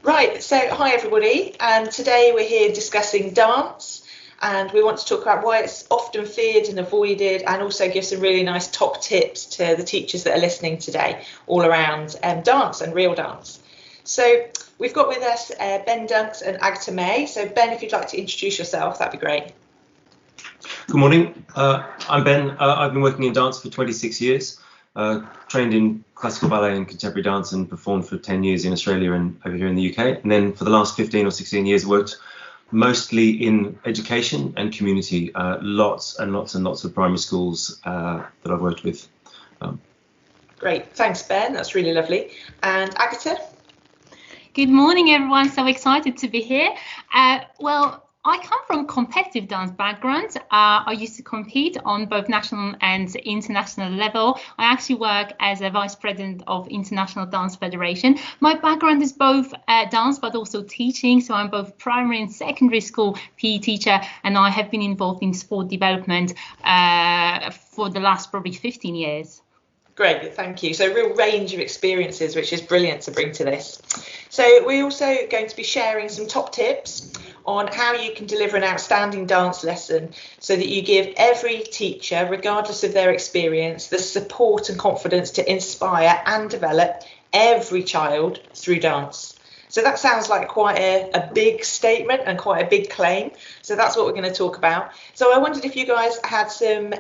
Right, so hi everybody, and today we're here discussing dance, and we want to talk about why it's often feared and avoided, and also give some really nice top tips to the teachers that are listening today all around dance and real dance. So we've got with us Ben Dunks and Agata May. So Ben, if you'd like to introduce yourself, that'd be great. Good morning, I'm Ben. I've been working in dance for 26 years, trained in classical ballet and contemporary dance and performed for 10 years in Australia and over here in the UK. And then for the last 15 or 16 years worked mostly in education and community, lots and lots of primary schools that I've worked with. Great, thanks Ben, that's really lovely. And Agata? Good morning everyone, so excited to be here. Well, I come from competitive dance background. I used to compete on both national and international level. I actually work as a vice president of International Dance Federation. My background is both dance but also teaching. So I'm both primary and secondary school PE teacher, and I have been involved in sport development for the last probably 15 years. Great, thank you. So a real range of experiences, which is brilliant to bring to this. So we're also going to be sharing some top tips on how you can deliver an outstanding dance lesson so that you give every teacher, regardless of their experience, the support and confidence to inspire and develop every child through dance. So that sounds like quite a big statement and quite a big claim. So that's what we're going to talk about. So I wondered if you guys had some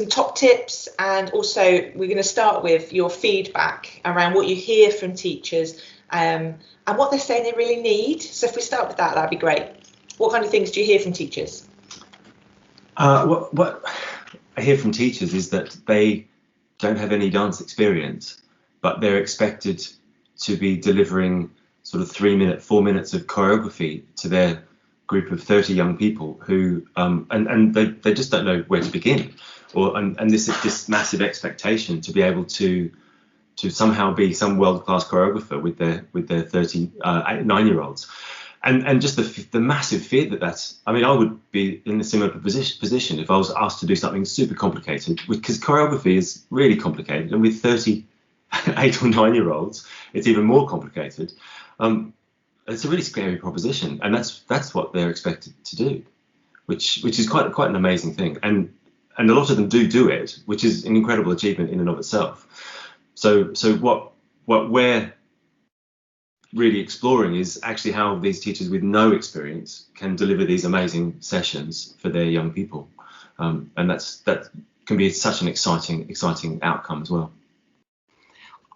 top tips, and also we're going to start with your feedback around what you hear from teachers and what they're saying they really need. So if we start with that, that'd be great. What kind of things do you hear from teachers? What I hear from teachers is that they don't have any dance experience, but they're expected to be delivering sort of 4 minutes of choreography to their group of 30 young people who and they just don't know where to begin, and this massive expectation to be able to somehow be some world-class choreographer with their 30 9-year-olds, and just the massive fear that's. I mean, I would be in a similar position if I was asked to do something super complicated, because choreography is really complicated, and with 30 8 or 9-year-olds it's even more complicated. It's a really scary proposition, and that's what they're expected to do, which is quite an amazing thing, and a lot of them do it, which is an incredible achievement in and of itself. So what we're really exploring is actually how these teachers with no experience can deliver these amazing sessions for their young people, and that can be such an exciting outcome as well.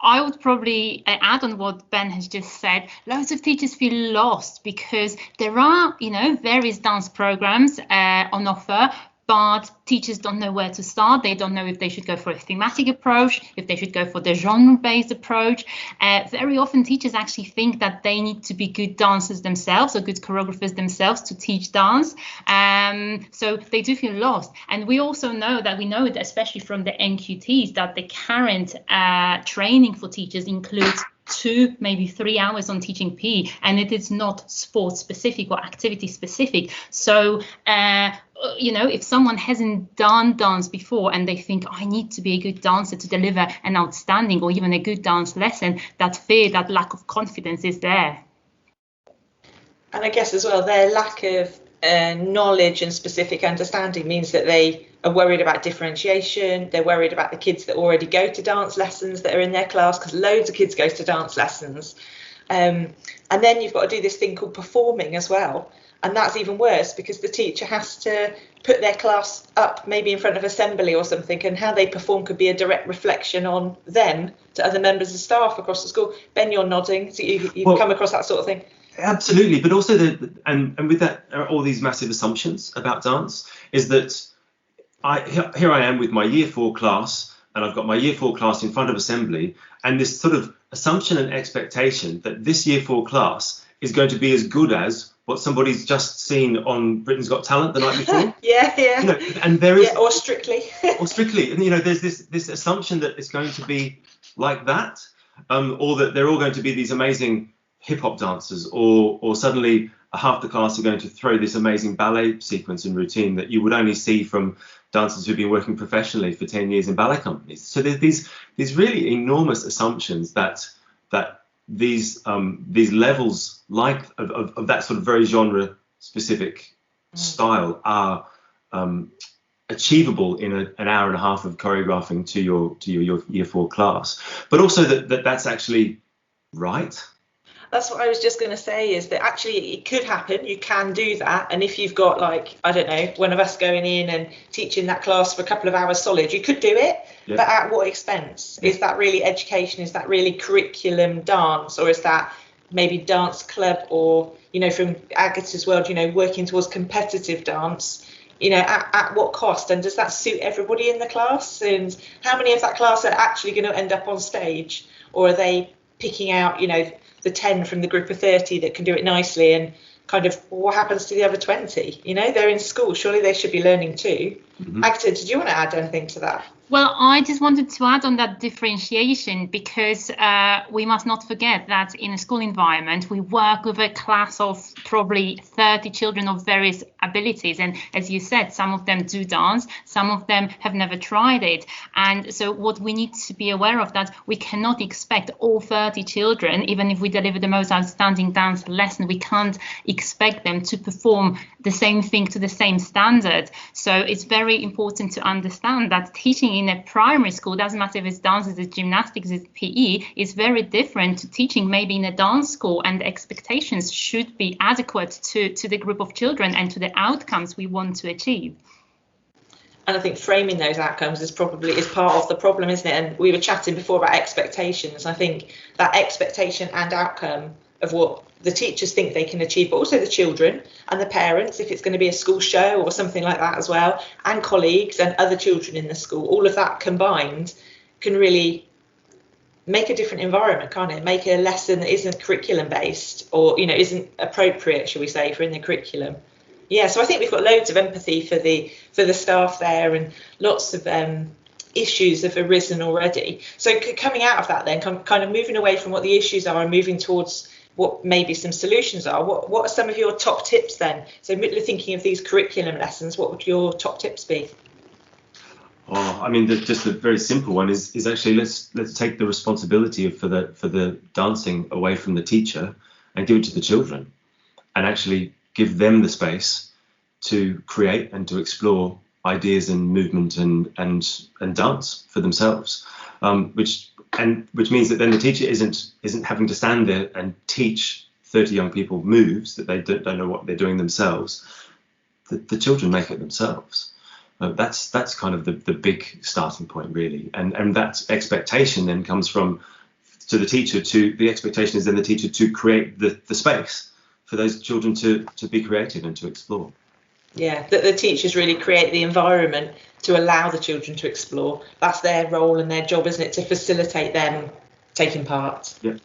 I would probably add on what Ben has just said. Loads of teachers feel lost because there are, various dance programs on offer, but teachers don't know where to start. They don't know if they should go for a thematic approach, if they should go for the genre-based approach. Very often teachers actually think that they need to be good dancers themselves or good choreographers themselves to teach dance. So they do feel lost. And we also know that especially from the NQTs, that the current training for teachers includes 2, maybe 3 hours on teaching PE, and it is not sport specific or activity specific. So if someone hasn't done dance before and they think, I need to be a good dancer to deliver an outstanding or even a good dance lesson, that fear, that lack of confidence is there. And I guess as well, their lack of knowledge and specific understanding means that they are worried about differentiation. They're worried about the kids that already go to dance lessons that are in their class, because loads of kids go to dance lessons. And then you've got to do this thing called performing as well. And that's even worse, because the teacher has to put their class up maybe in front of assembly or something, and how they perform could be a direct reflection on them to other members of staff across the school. Ben, you're nodding, so you've come across that sort of thing. Absolutely, but also and with that are all these massive assumptions about dance. Is that here I am with my year 4 class, and I've got my year 4 class in front of assembly, and this sort of assumption and expectation that this year 4 class is going to be as good as what somebody's just seen on Britain's Got Talent the night before. Yeah. And there is, or Strictly. And there's this assumption that it's going to be like that, or that they're all going to be these amazing hip hop dancers, or suddenly half the class are going to throw this amazing ballet sequence and routine that you would only see from dancers who've been working professionally for 10 years in ballet companies. So there's these really enormous assumptions that these levels of that sort of very genre specific style are achievable in an hour and a half of choreographing to your year 4 class, but also that's actually right. That's what I was just going to say, is that actually it could happen. You can do that. And if you've got, like, I don't know, one of us going in and teaching that class for a couple of hours solid, you could do it. Yeah. But at what expense? Yeah. Is that really education? Is that really curriculum dance? Or is that maybe dance club, or, you know, from Agata's world, you know, working towards competitive dance? You know, at what cost? And does that suit everybody in the class? And how many of that class are actually going to end up on stage? Or are they picking out, you know, the 10 from the group of 30 that can do it nicely, and kind of what happens to the other 20? You know, they're in school, surely they should be learning too. Mm-hmm. Agata, did you want to add anything to that? Well, I just wanted to add on that differentiation, because we must not forget that in a school environment, we work with a class of probably 30 children of various abilities. And as you said, some of them do dance, some of them have never tried it. And so what we need to be aware of, that we cannot expect all 30 children, even if we deliver the most outstanding dance lesson, we can't expect them to perform the same thing to the same standard. So it's very important to understand that teaching in a primary school, doesn't matter if it's dance, if it's gymnastics, if it's PE, is very different to teaching maybe in a dance school, and the expectations should be adequate to the group of children and to the outcomes we want to achieve. And I think framing those outcomes is part of the problem, isn't it? And we were chatting before about expectations. I think that expectation and outcome of what the teachers think they can achieve, but also the children and the parents, if it's going to be a school show or something like that as well, and colleagues and other children in the school, all of that combined can really make a different environment, can't it? Make a lesson that isn't curriculum based, or, you know, isn't appropriate, shall we say, for in the curriculum. Yeah, so I think we've got loads of empathy for the staff there, and lots of issues have arisen already. So coming out of that, then kind of moving away from what the issues are and moving towards what maybe some solutions are. What are some of your top tips then? So thinking of these curriculum lessons, what would your top tips be? Oh, I mean, just a very simple one is actually let's take the responsibility for the dancing away from the teacher and give it to the children, and actually give them the space to create and to explore ideas and movement and dance for themselves, which means that then the teacher isn't having to stand there and teach 30 young people moves that they don't know what they're doing themselves. The children make it themselves. That's kind of the big starting point, really. And that expectation then comes from to the teacher. The expectation is then the teacher to create the space for those children to be creative and to explore. Yeah, that the teachers really create the environment to allow the children to explore. That's their role and their job, isn't it, to facilitate them taking part. Yeah.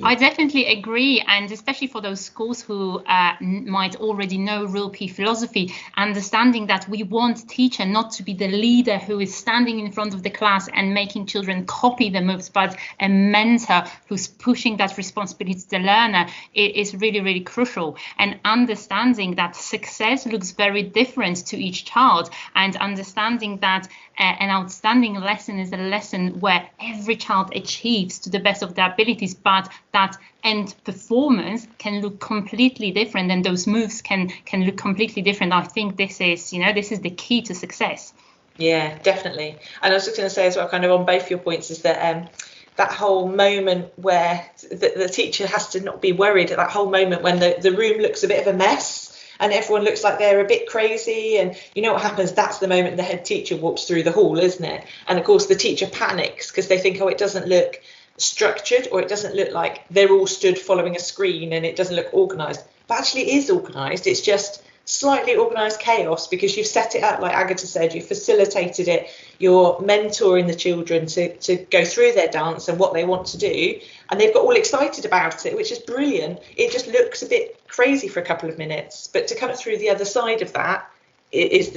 I definitely agree, and especially for those schools who might already know real P philosophy, understanding that we want teacher not to be the leader who is standing in front of the class and making children copy the moves, but a mentor who's pushing that responsibility to the learner is really, really crucial. And understanding that success looks very different to each child, and understanding that an outstanding lesson is a lesson where every child achieves to the best of their abilities, but that end performance can look completely different, and those moves can look completely different. I think this is the key to success. Yeah, definitely. And I was just going to say as well, kind of on both your points, is that that whole moment where the teacher has to not be worried, at that whole moment when the room looks a bit of a mess and everyone looks like they're a bit crazy, and you know what happens? That's the moment the head teacher walks through the hall, isn't it? And of course the teacher panics because they think, oh, it doesn't look structured, or it doesn't look like they're all stood following a screen, and it doesn't look organised. But actually it is organised. It's just slightly organised chaos, because you've set it up, like Agata said, you've facilitated it, you're mentoring the children to go through their dance and what they want to do, and they've got all excited about it, which is brilliant. It just looks a bit crazy for a couple of minutes, but to come through the other side of that is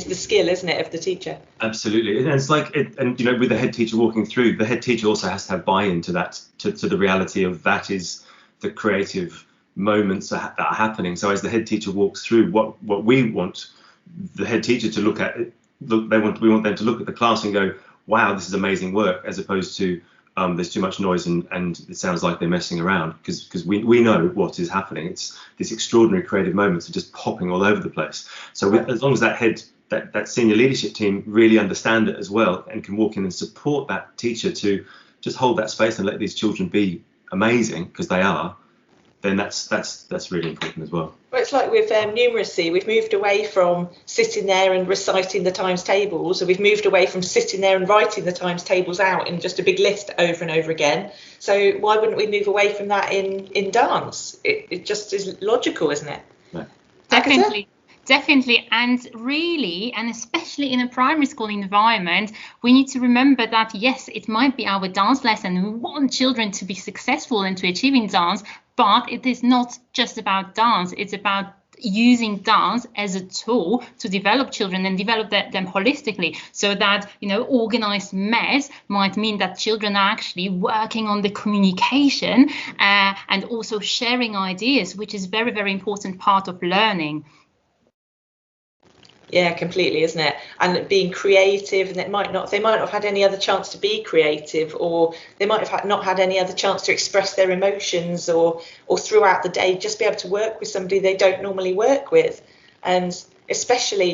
the skill, isn't it, of the teacher? Absolutely. And it's like and you know, with the head teacher walking through, the head teacher also has to have buy-in to that, to the reality of that is the creative moments that are happening. So as the head teacher walks through, what we want the head teacher to look at, we want them to look at the class and go, wow, this is amazing work, as opposed to, there's too much noise and it sounds like they're messing around, because we know what is happening. It's these extraordinary creative moments are just popping all over the place. So as long as that senior leadership team really understand it as well and can walk in and support that teacher to just hold that space and let these children be amazing, because they are, then that's really important as well. Well, it's like with numeracy, we've moved away from sitting there and reciting the times tables, and we've moved away from sitting there and writing the times tables out in just a big list over and over again. So why wouldn't we move away from that in dance? It just is logical, isn't it? Yeah. Definitely, and really, and especially in a primary school environment, we need to remember that, yes, it might be our dance lesson. We want children to be successful and to achieve in dance, but it is not just about dance. It's about using dance as a tool to develop children and develop them holistically, so that, organized mess might mean that children are actually working on the communication and also sharing ideas, which is very, very important part of learning. Yeah, completely, isn't it? And being creative, and they might not have had any other chance to be creative, or they might have not had any other chance to express their emotions, or throughout the day just be able to work with somebody they don't normally work with. And especially,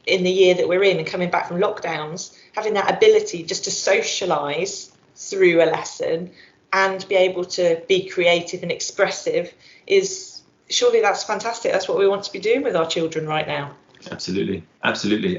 in the year that we're in and coming back from lockdowns, having that ability just to socialise through a lesson and be able to be creative and expressive surely that's fantastic. That's what we want to be doing with our children right now. Absolutely,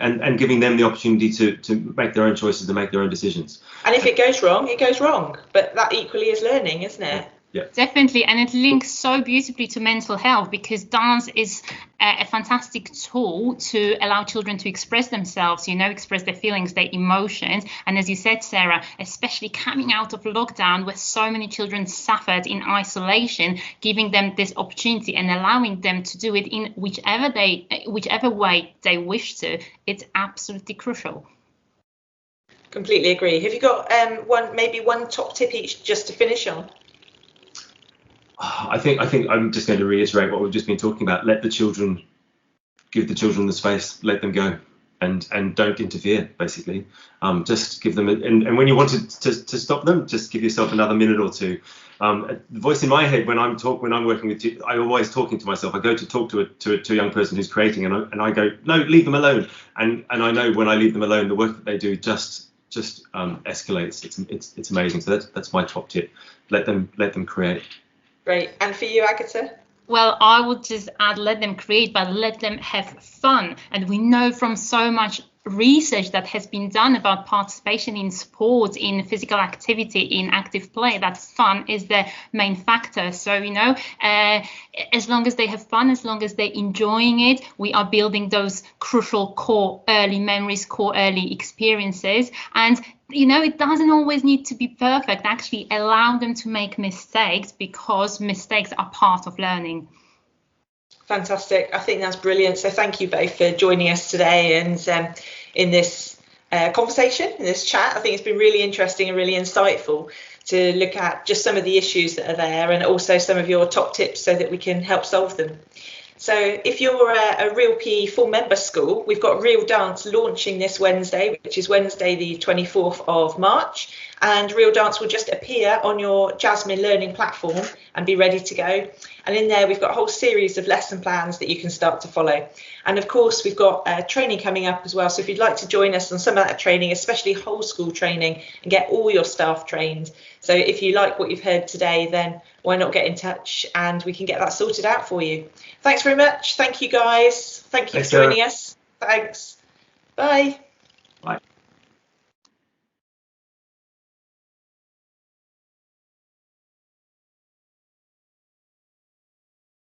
and giving them the opportunity to make their own choices, to make their own decisions. And if it goes wrong, it goes wrong. But that equally is learning, isn't it? Yeah. Definitely, and it links so beautifully to mental health, because dance is a fantastic tool to allow children to express themselves, express their feelings, their emotions. And as you said, Sarah, especially coming out of lockdown where so many children suffered in isolation, giving them this opportunity and allowing them to do it in whichever way they wish to, it's absolutely crucial. Completely agree. Have you got one top tip each just to finish on? I think I'm just going to reiterate what we've just been talking about. Give the children the space, let them go, and don't interfere, basically. Just give them, and when you want to stop them, just give yourself another minute or two. The voice in my head when I'm working with, I'm always talking to myself. I go to talk to a young person who's creating, and I go, no, leave them alone. And I know when I leave them alone, the work that they do just escalates. It's amazing. So that's my top tip. Let them create. Great. And for you, Agata? Well, I would just add, let them create, but let them have fun. And we know from so much research that has been done about participation in sports, in physical activity, in active play, that fun is the main factor. So, as long as they have fun, as long as they're enjoying it, we are building those crucial core early memories, core early experiences. And it doesn't always need to be perfect. Actually, allow them to make mistakes, because mistakes are part of learning. Fantastic. I think that's brilliant. So thank you both for joining us today and in this conversation, in this chat. I think it's been really interesting and really insightful to look at just some of the issues that are there, and also some of your top tips so that we can help solve them. So if you're a Real PE full member school, we've got Real Dance launching this Wednesday, which is Wednesday the 24th of March. And Real Dance will just appear on your Jasmine learning platform and be ready to go. And in there, we've got a whole series of lesson plans that you can start to follow. And of course, we've got training coming up as well. So if you'd like to join us on some of that training, especially whole school training, and get all your staff trained. So if you like what you've heard today, then why not get in touch and we can get that sorted out for you. Thanks very much. Thank you, guys. Thank you for joining us. Thanks. Bye. Bye.